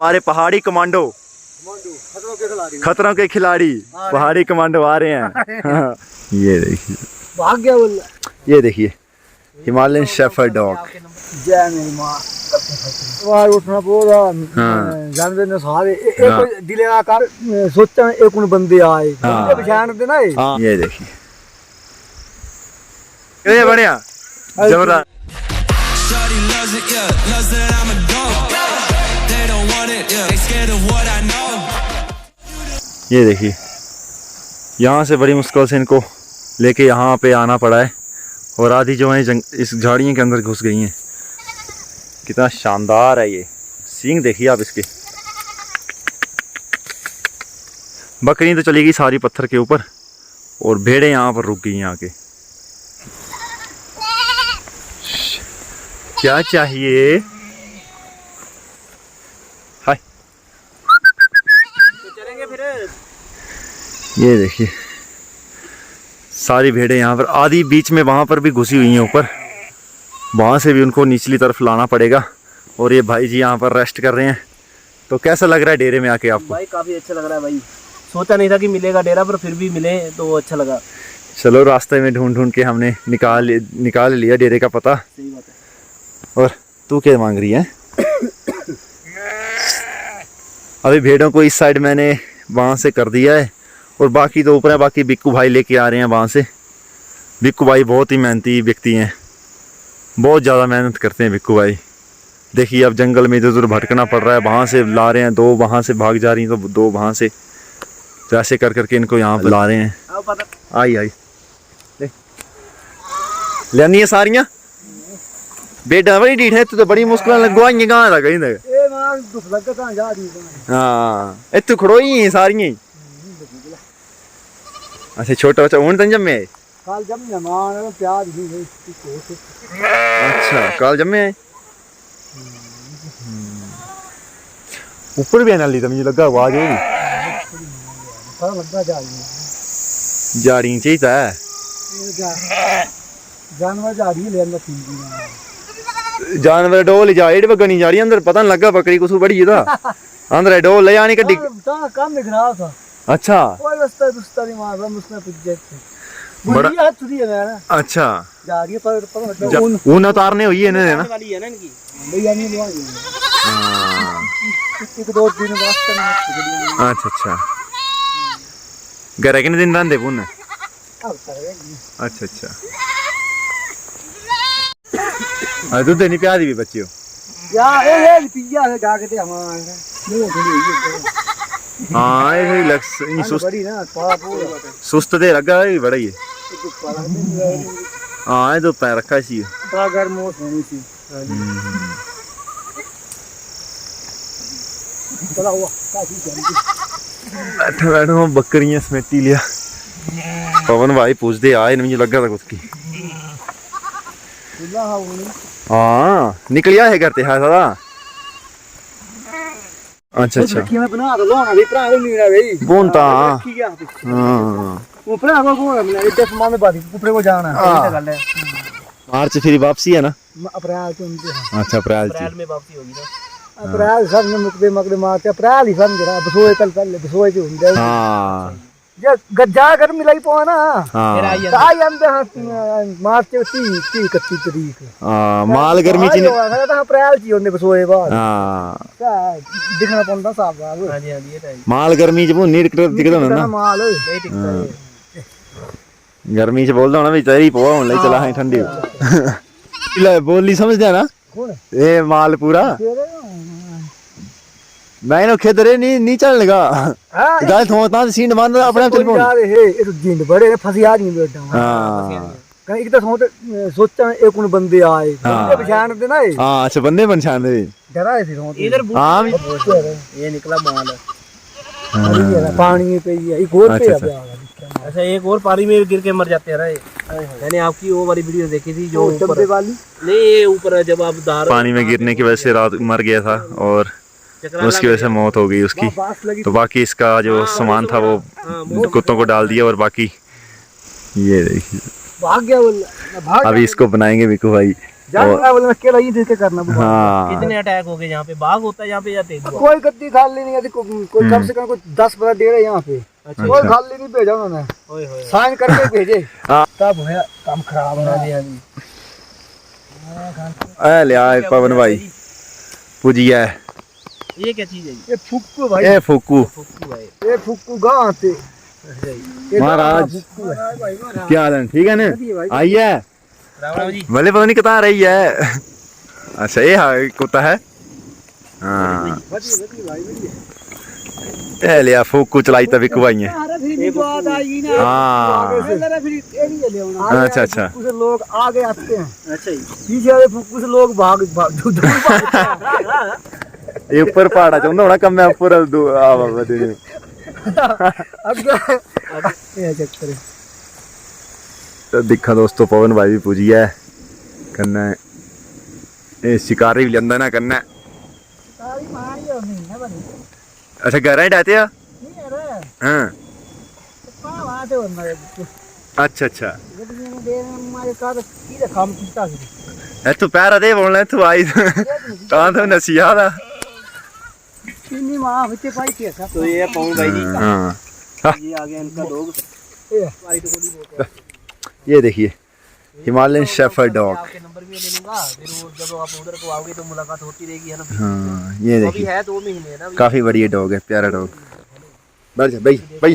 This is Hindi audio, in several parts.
हमारे पहाड़ी कमांडो, खतरों के खिलाड़ी पहाड़ी कमांडो आ रहे हैं। ये देखिए, भाग गया बोला। ये देखिए हिमालयन शेफर्ड डॉग। जय मेरी माँ। बाहर उठना पूरा जानवर ने सारे एक दिले आकार सोचा एक उन बंदे आए पहचान देना। ये देखिए ये बढ़िया जबरदस्त। ये देखिए यहाँ से बड़ी मुश्किल से इनको लेके यहाँ पे आना पड़ा है और आधी जो है इस झाड़ियों के अंदर घुस गई हैं। कितना शानदार है ये सींग, देखिए आप इसके। बकरी तो चली गई सारी पत्थर के ऊपर और भेड़ें यहाँ पर रुक गई हैं आके। क्या चाहिए? हाय, तो चलेंगे फिर। ये देखिए सारी भेड़ें यहाँ पर, आधी बीच में वहाँ पर भी घुसी हुई हैं ऊपर, वहाँ से भी उनको निचली तरफ लाना पड़ेगा। और ये भाई जी यहाँ पर रेस्ट कर रहे हैं। तो कैसा लग रहा है डेरे में आके आपको? भाई काफ़ी अच्छा लग रहा है भाई, सोचा नहीं था कि मिलेगा डेरा, पर फिर भी मिले तो अच्छा लगा। चलो रास्ते में ढूंढ ढूंढ के हमने निकाल लिया डेरे का पता। सही बात है। और तू क्या मांग रही है? अभी भेड़ों को इस साइड मैंने वहाँ से कर दिया है और बाकी तो ऊपर है, बाकी बिक्कू भाई लेके आ रहे हैं वहाँ से। बिक्कू भाई बहुत ही मेहनती व्यक्ति हैं, बहुत ज़्यादा मेहनत करते हैं बिक्कू भाई। देखिए अब जंगल में इधर उधर भटकना पड़ रहा है, वहाँ से ला रहे हैं, दो वहाँ से भाग जा रही हैं तो दो वहाँ से, तो ऐसे कर करके इनको यहाँ पर ला रहे हैं। आई लेनी है सारियाँ बेटा, बड़ी ढीठ है तो बड़ी मुश्किल लगवाई कहाँ था कहीं तक। हाँ इतने खड़ोई हैं सारियाँ ही। अच्छा छोटा बच्चा हूँ तन जमे है? अच्छा काल जमे है। ऊपर भी नाली तो मुझे लगा आवाज होगी जाड़ी चाहिए है। जानवर डोल जा बगनी जा रही अंदर, पता नहीं लगा बकरी कुछ बड़ी था अंदर डोल ले जानी कड्डी। काम में खराब था। अच्छा बड़ा अच्छा जा रही है ऊन उतारने हुई है ना इनकी। दो दिन अच्छा अच्छा घर कितने दिन रहते पुन? अच्छा अच्छा दूध नहीं प्यादी भी बच्चे हाँ ये सुस्त दे लगा बड़ा ही। हाँ ये तो पैर रखा सी बैठे बैठे बकरियां समेटी लिया। पवन भाई पूछते आए मुझे लगा था कुछ की। हाँ निकलिया है करते है दादा। अच्छा अच्छा बोनता मार्च फिर वापसी है ना? अच्छा अप्रैल में वापसी होगी ना। अप्रैल सब में मुकदे मकदे मारते अप्रैल ही समझ रहा बसोए कल पहले बसोए जो हुंदे। हां जे गज्जा कर मिलाई पो ना। फिर आई अंदे मार्च 30 31 तारीख। हां माल गर्मी च नहीं अप्रैल ची होंदे बसोए बाद। हां दिखना पड़ता साहब। हां जी ये तो माल गर्मी च भुन्नी दिखदा ना माल नहीं टिकता। गर्मी च बोलदा होना भी तेरी पो होने लई चला है ठंडी ले बोली समझदे ना ए माल पूरा मैं नो खेदरे नहीं चल लगा गाय थोता सींड मान अपने चल पो यार हे ये तो जिंद बड़े फसिया नहीं बेटा। हां कहीं एक तो सोचा एक उन बंदे आए बंदे पहचान दे ना। हां अच्छा बंदे पहचान दे डरा है इधर। हां ये निकला माल है पानी पे ये गोर पे है। अच्छा एक और पानी में गिर के मर जाते हैं रे। मैंने आपकी वो वाली वीडियो देखी थी जो ऊपर वाली नहीं ये ऊपर जब आप पानी में गिरने की वजह से रात मर गया था और उसकी वजह से मौत हो गई उसकी। तो बाकी इसका जो सामान था वो कुत्तों को डाल दिया और बाकी ये देखिए भाग गया। अभी इसको बनाएंगे बिकू भाई जानवर में अकेला ही देख करना। हाँ कितने अटैक हो गए यहाँ पे? बाघ होता है यहाँ पे या तेंदुआ? कोई गद्दी खाली नहीं है, कोई कम से कम कोई 10-15 डेढ़ है यहाँ पे। अच्छा, कोई खाली नहीं भेजा उन्होंने, साइन करके भेजे। तब होया काम खराब हो गया। ए ले आए पवन भाई पूजिया। ये क्या चीज है? ये फुक्कू भाई। ए फुक्कू भाई, ये फुक्कू गाँव आते महाराज। क्या हाल है? ठीक है ना? आइए राम जी। भले पता नहीं कितना रही है। अच्छा ये हाँ कुत्ता है। हाँ ए लिया फुक्कू चलाई तभी कुआई है। हाँ अच्छा अच्छा। लोग आगे आते हैं। अच्छा पीछे वाले फुक्कू से लोग भाग ये ऊपर पहाड़ा चाहता होना कम मैं ऊपर तो दिखा दोस्तों पवन भाई भी पूजी है कन्ना ये शिकारी भी लेंदा ना कन्ना। अच्छा घर ही डाते हैं। हाँ अच्छा अच्छा तू पैर दे बोलना तू आई कहाँ तो नसिया था। तो ये पवन भाई जी। हाँ ये आ गया इनका डॉग। ये देखिए हिमालयन शेफर्ड डॉग। आपके नंबर भी ले लूंगा, फिर वो जब आप उधर को आओगे तो मुलाकात होती रहेगी है ना। हाँ ये देखिए है 2 महीने ना। काफी बढ़िया डॉग है, प्यारा डॉग। बैठ जा भाई भाई।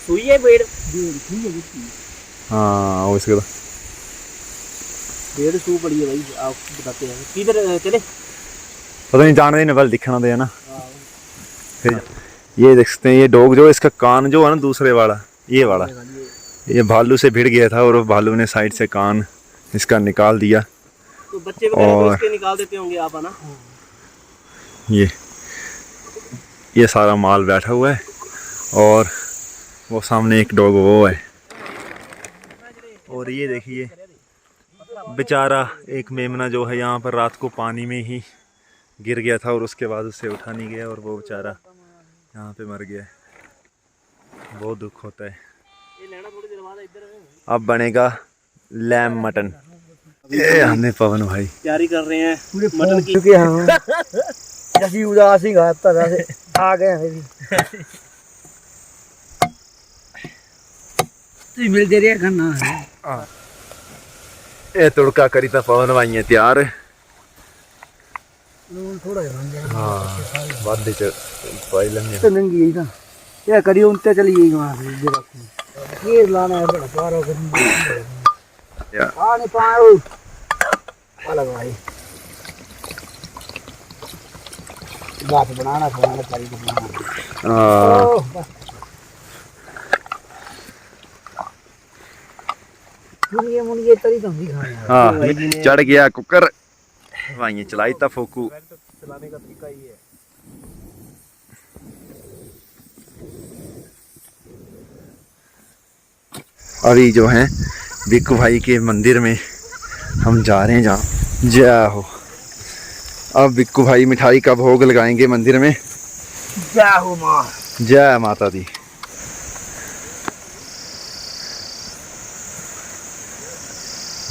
सुई है बेड़। हाँ वो इसका बेड़ सू पड़ी है भाई। आप बताते हैं किधर चले? पता नहीं जाने देने वाले दिखना दे है ना। फिर ये देख सकते हैं ये डॉग जो इसका कान जो है ना दूसरे वाला ये वाला ये भालू से भिड़ गया था और भालू ने साइड से कान इसका निकाल दिया। तो बच्चे वगैरह तो इसके निकाल देते होंगे आप है ना। ये सारा माल बैठा हुआ है और वो सामने एक डॉग वो है। और ये देखिए बेचारा एक मेमना जो है यहाँ पर रात को पानी में ही गिर गया था और उसके बाद उससे उठा नहीं गया और वो बेचारा यहाँ पे मर गया। बहुत दुख होता है। अब बनेगा लैम मटन। ये हमने पवन भाई तैयारी कर रहे हैं मटन की। जैसी उदासी घात आ गए हैं तो मिल दे रही खाना है। ये तुड़का करी था पवन भाई है तैयार। थोड़ा हाँ वादे च पाई लेंगे तो नंगी ना ये करी उनते चली गई वहां से। ये लाना है बड़ा पारो कर या पानी पारो अलग भाई बात बनाना पारी को बनाना। मुनिए तरी तो नहीं खाना। हाँ चढ़ गया कुकर भाई चलाई था फोकू। चलाने का तरीका ही है। अभी जो है बिक्कू भाई के मंदिर में हम जा रहे हैं जहाँ जय हो। अब बिक्कू भाई मिठाई का भोग लगाएंगे मंदिर में। जय हो माँ। जय माता दी।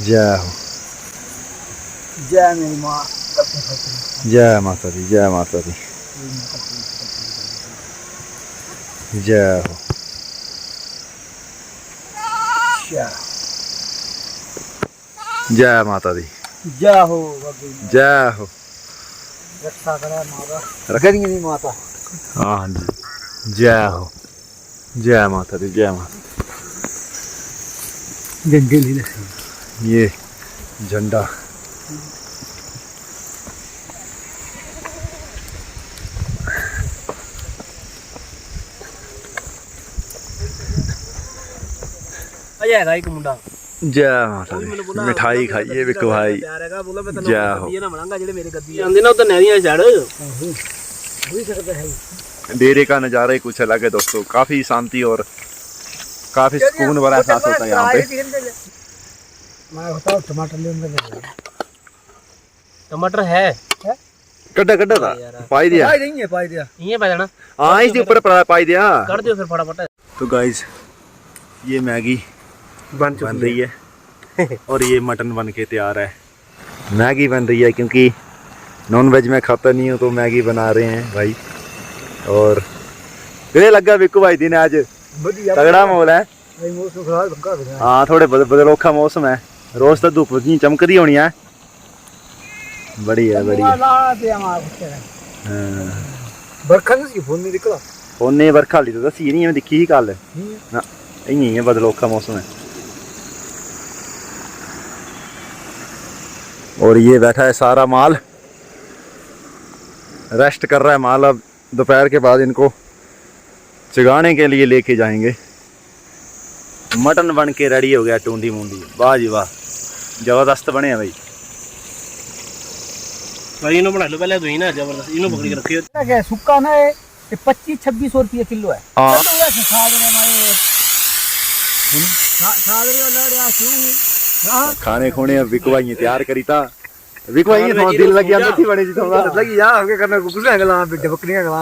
जय हो। जय मेरी माँ। जय माता दी। जय माता दी। जय हो। जय माता दी। जय हो। जय हो। रक्षा करा माता रखेंगे नहीं माता। हाँ जी जय हो। जय माता दी। जय माता। ये झंडा अजय भाई का मुंडा। जय माता दी। मिठाई खाइए बिक्कू भाई। जय हो। डेरे का नज़ारा ही कुछ अलग है दोस्तों। काफ़ी शांति और काफ़ी सुकून वाला एहसास होता है यहाँ पे। मैं बताओ टमाटर ले। टमाटर है कड्डा कड्डा था पाई दिया ये पा देना हाँ इसके ऊपर पाई दिया कर दियो फिर फटाफट। तो गाइस ये मैगी बन रही है और ये मटन बन के तैयार है। मैगी बन रही है क्योंकि नॉन वेज में खाता नहीं हूँ तो मैगी बना रहे हैं भाई। और कितने लगा बिक्कू भाई दिन आज तगड़ा माहौल है। हाँ थोड़े बदलोखा मौसम है। रोज तो धुप चमक रही होनी है। बढ़िया फोन ने बरखा ली तो दसी नहीं मैं दिखी ही कल ना इं बदलोखा मौसम है। और ये बैठा है सारा माल रेस्ट कर रहा है माल। अब दोपहर के बाद इनको चगाने के लिए लेके जाएंगे। मटन बन के रेडी हो गया टूंडी मुंडी। वाह जी वाह जबरदस्त बने हैं भाई। भाई इनो बना लो पहले तो ही ना जबरदस्त इनो पकड़ के रखियो। क्या सुक्का ना है 25-26 रुपये किलो है। हाँ खाने खोने अब बिकू भाई तैयार करी था। बिकू भाई तो दिल लगी अंदर थी बड़ी जी थोड़ा लगी जा आगे करने को कुछ गला बेटे बकरियां गला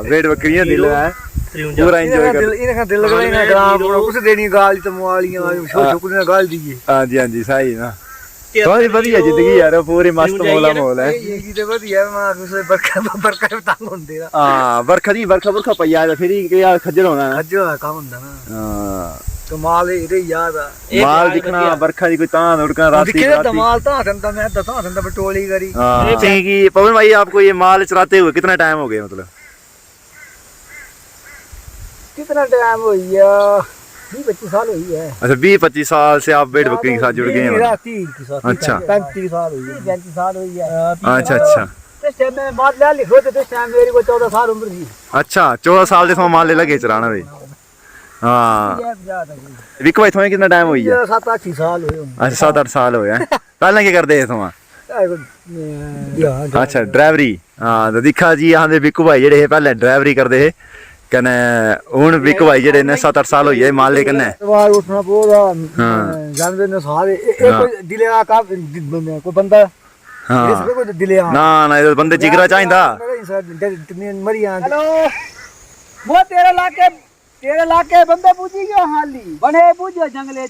वेट बकरियां दिल है पूरा एंजॉय कर। इनका दिल लगा इनका गला कुछ देनी गाल तो मोवालियां छोटे ने गाल दी। हां जी सही ना बहुत बढ़िया जिंदगी यार पूरी मस्त मौला माहौल है। ये की तो बढ़िया मां कुछ बरखा तंग होंदे ना। हां बरखा पई आ फिर ही यार खज्जल होना है। खज्जल काम होंदा ना। हां कमाल है याद है माल दिखना बरखा दी कोई तां उड़कना राती दिखे माल तां धंधा मैं दता धंधा बटोली करी। हां कि पवन भाई आपको ये माल चराते हुए कितना टाइम हो गया मतलब कितना टाइम हो गया 20-25 साल हुई है। अच्छा 20-25 साल से आप भेड़ बकरी के साथ जुड़ गए हैं। अच्छा 35 साल हुई है 35 साल हुई है। अच्छा इस टाइम में बात ले लिखो तो इस टाइम मेरी को 14 साल उम्र थी। अच्छा 14 साल से माल ले लगे चराना भाई। हाँ विक भाई थोड़े कितना टाइम हुई है 7-8 साल हुए। अच्छा 7-8 साल हुए हैं। पहले क्या करते थे तुम अच्छा ड्राइवरी। हाँ तो दिखा जी यहाँ दे बिक्कू भाई जेडे पहले ड्राइवरी करते थे कने हुन बिक्कू भाई जेडे ने 7-8 साल हो गए माल ले कने बाहर उठना पूरा जानते ने सारे कोई दिलेरा का कोई बंदा हाँ कोई दिलेरा ना ये बंदे जिगरा चाहिदा। मरी हेलो वो तेरे लाके बंदे पूछी गयो हाली बने पूछो जंगले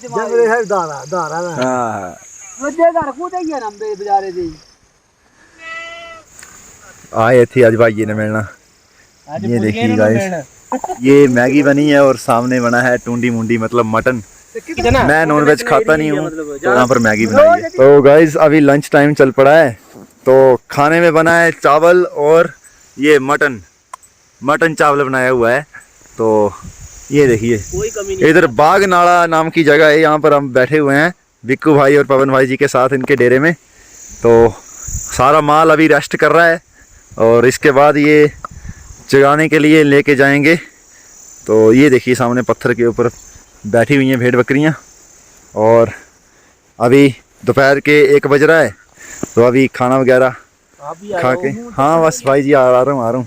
है दारा ना। हां वजे घर कूदे गया ना बेचारे दी आए थे आज भाई ने मिलना। ये देखिए गाइस ये मैगी बनी है और सामने बना है टूंडी मुंडी मतलब मटन। मैं नॉन वेज खाता नहीं हूँ तो यहाँ पर मैगी बनाई है। तो गाइस अभी लंच टाइम चल पड़ा है तो खाने में बना है चावल और ये मटन चावल बनाया हुआ है। तो ये देखिए इधर बाग नाला नाम की जगह है। यहाँ पर हम बैठे हुए हैं बिक्कू भाई और पवन भाई जी के साथ इनके डेरे में। तो सारा माल अभी रेस्ट कर रहा है और इसके बाद ये जगाने के लिए लेके जाएंगे। तो ये देखिए सामने पत्थर के ऊपर बैठी हुई हैं भेड़ बकरियां और अभी दोपहर के 1 बज रहा है तो अभी खाना वगैरह खा के। हाँ बस भाई जी आ रहा हूँ।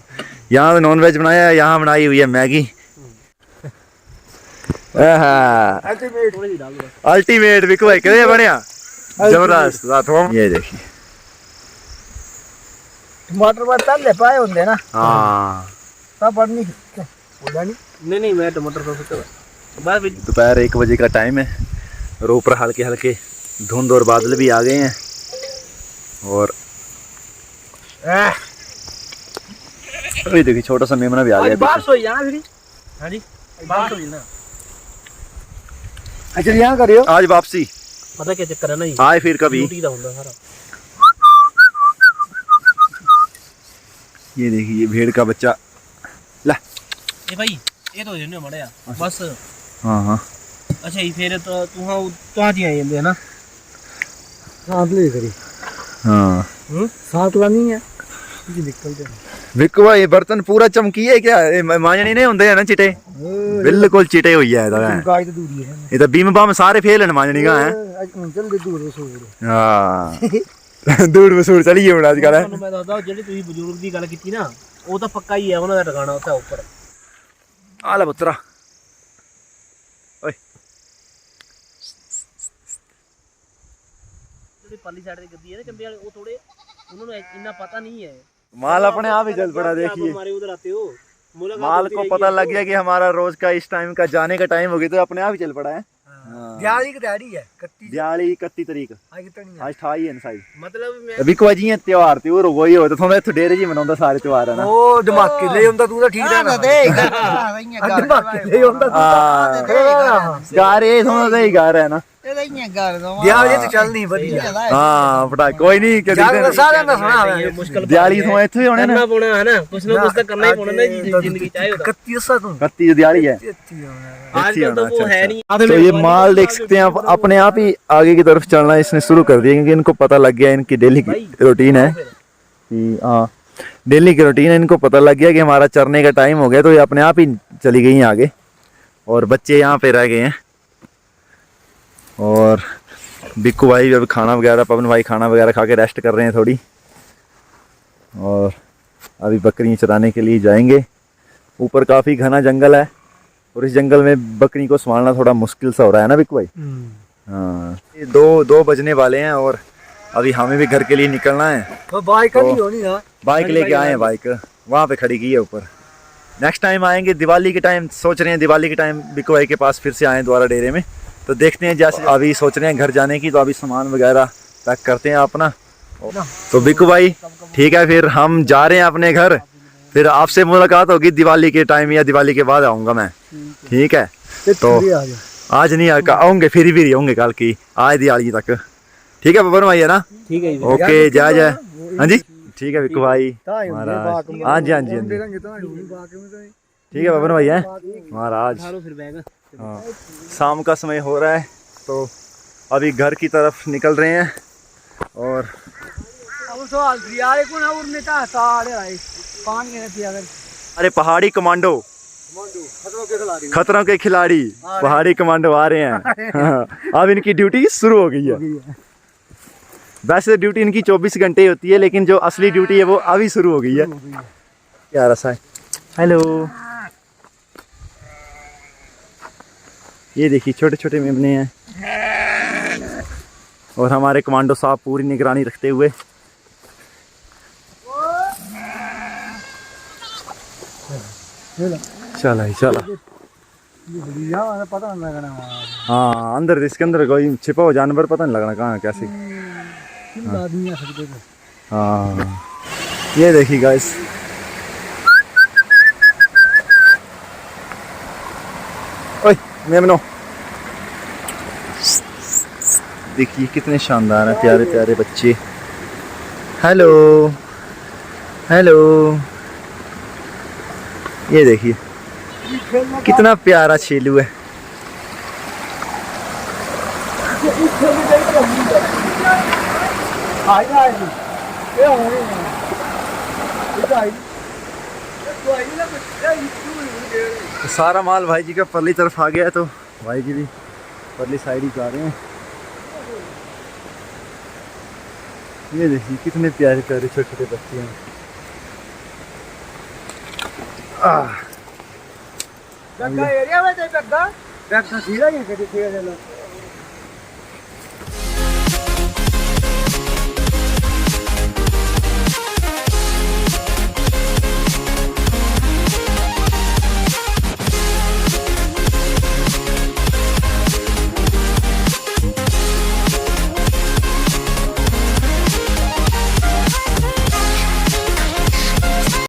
यहाँ नॉन वेज बनाया है यहाँ बनाई हुई है मैगी। अल्टीमेट बिक्कू भाई कितने बढ़िया जबरदस्त। ये देखिए टमाटर बर्तन ले पाए होंगे ना। हाँ सब बढ़नी नहीं मैं टमाटर बस दोपहर 1 बजे का टाइम है और ऊपर हल्के हल्के धुंध और बादल भी आ गए हैं। और अभी देखिए छोटा सा मेमना भी आ गया। बारिश हो जाना फिर। हां जी बारिश हो जाना। अच्छा यहाँ करियो आज वापसी पता क्या चक्कर है ना आए फिर कभी। सारा ये देखिए ये भेड़ का बच्चा ला ए भाई ये तो जने मड़या बस। हाँ अच्छा ये फिर तो तू आज ही आए ना साथ ले करी। हाँ साथ लानी है निकलते बिक्कू भाई बर्तन पूरा चमकी है क्या मांजनी नहीं होंगे है ना चिटे बिल्कुल चिटे हुई है गाय तो दूरी है ये तो बीम बाम सारे फेल है मांजनी का है। जल्दी दूर सूर हाँ दूर वसूर चलिए ਹੁਣ ਅੱਜ ਕੱਲ मैं ਦੱਸਦਾ ਜਿਹੜੀ ਤੁਸੀਂ ਬਜ਼ੁਰਗ ਦੀ ਗੱਲ ਕੀਤੀ ਨਾ ਉਹ ਤਾਂ ਪੱਕਾ ਹੀ ਹੈ ਉਹਨਾਂ ਦਾ ਟਿਕਾਣਾ ਉੱਥੇ ਉੱਪਰ। ਆ ਲੈ ਪੁੱਤਰਾ ਓਏ ਜਿਹੜੀ ਪਾਲੀ ਸਾਈਡ ਦੀ ਗੱਦੀ ਹੈ ਨਾ ਚੰਬੇ ਵਾਲੇ ਉਹ ਥੋੜੇ उन्होंने इतना पता नहीं है। माल अपने आप ही जल पड़ा, देखिए हमारे उधर आते हो, मुलाकात माल होती को रहेगी पता लग आपको। गया कि हमारा रोज का इस टाइम का जाने का टाइम हो गया, तो अपने आप ही चल पड़ा है। हाँ। दिहाड़ी की दिहाड़ी है कत्ती दिहाड़ी 31 तरीक आज कितनी है आज 28 है साई मतलब मैं अभी कोई जी त्योहार त्योर वही हो तो थोड़ा इत्थे डेरे जी मनाਉਂਦਾ ਸਾਰੇ त्योहार है ना ओ धमाके ले ਹੁੰਦਾ तू ਤਾਂ ਠੀਕ ਹੈ ਨਾ ਧਮਾਕੇ ਲੈ ਹੁੰਦਾ हाँ गार ये थोड़ा सा ही गार है ना ਦਿਹਾੜੀ ਤੇ ਚੱਲਣੀ ਵਧੀਆ हाँ पटा कोई नहीं क्या ਯਾਰ दिखते ਸਾਰਿਆਂ ਦਾ ਸੁਣਾ ये मुश्किल दिहाड़ी तो इत्थे ही होने ना करना पड़ना है ना, कुछ ना कुछ तो करना ही पड़ना है जिंदगी चाहे होता। ਕੱਤੀ ਉਸਾ तू 31 जो दिहाड़ी है आजकल तो वो है नहीं। तो ये माल देख सकते हैं आप अपने आप ही आगे की तरफ चलना इसने शुरू कर दिया, क्योंकि इनको पता लग गया इनकी डेली की रूटीन है कि हाँ डेली की रूटीन है, इनको पता लग गया कि हमारा चरने का टाइम हो गया, तो ये अपने आप ही चली गई हैं आगे और बच्चे यहाँ पे रह गए हैं। और बिक्कू भाई भी अभी खाना वगैरह, पवन भाई खाना वगैरह खा के रेस्ट कर रहे हैं थोड़ी, और अभी बकरी चराने के लिए जाएंगे। ऊपर काफ़ी घना जंगल है और इस जंगल में बकरी को संभालना थोड़ा मुश्किल सा हो रहा है ना बिक्कू भाई। हाँ ये दो बजने वाले हैं और अभी हमें भी घर के लिए निकलना है। तो बाइक नहीं होनी ना, बाइक लेके आए हैं, बाइक वहाँ पे खड़ी की है ऊपर। नेक्स्ट टाइम आएंगे दिवाली के टाइम, सोच रहे हैं दिवाली के टाइम बिक्कू भाई के पास फिर से आए दोबारा डेरे में, तो देखते हैं। जैसे अभी सोच रहे हैं घर जाने की, तो अभी सामान वगैरह पैक करते हैं अपना। तो बिक्कू भाई ठीक है, फिर हम जा रहे हैं अपने घर, फिर आपसे मुलाकात होगी दिवाली के टाइम या दिवाली के बाद आऊँगा मैं, ठीक है। तो आज नहीं आऊँगे, फिर भी होंगे कल की आज दिवाली तक, ठीक है पवन भाई है ना। ठीक है ओके जय जय। हाँ जी ठीक है बिक्कू भाई महाराज। हाँ जी हाँ जी हाँ जी ठीक है पवन भाई है महाराज। फिर बैग हाँ शाम का समय हो रहा है, तो अभी घर की तरफ निकल रहे हैं। और अरे पहाड़ी कमांडो, खतरों के खिलाड़ी पहाड़ी कमांडो आ रहे हैं। हाँ, अब इनकी ड्यूटी शुरू हो गई है। वैसे ड्यूटी इनकी 24 घंटे होती है, लेकिन जो असली ड्यूटी है वो अभी शुरू हो गई है। क्या रसा है। हेलो, ये देखिए छोटे छोटे मेमने हैं और हमारे कमांडो साहब पूरी निगरानी रखते हुए। चला ही चला। हाँ अंदर इसके अंदर कोई छिपा हुआ जानवर पता नहीं लगना कहाँ कैसे। हाँ ये देखिए गाइस, ओए मेमनो देखिए कितने शानदार हैं, प्यारे प्यारे बच्चे। हेलो हेलो, ये देखिए कितना प्यारा छेलू है। तो सारा माल भाई जी का परली तरफ आ गया है, तो भाई जी भी परली साइड ही जा रहे हैं। ये देखिए कितने प्यारे प्यारे छोटे छोटे बच्चे हैं। एरिया में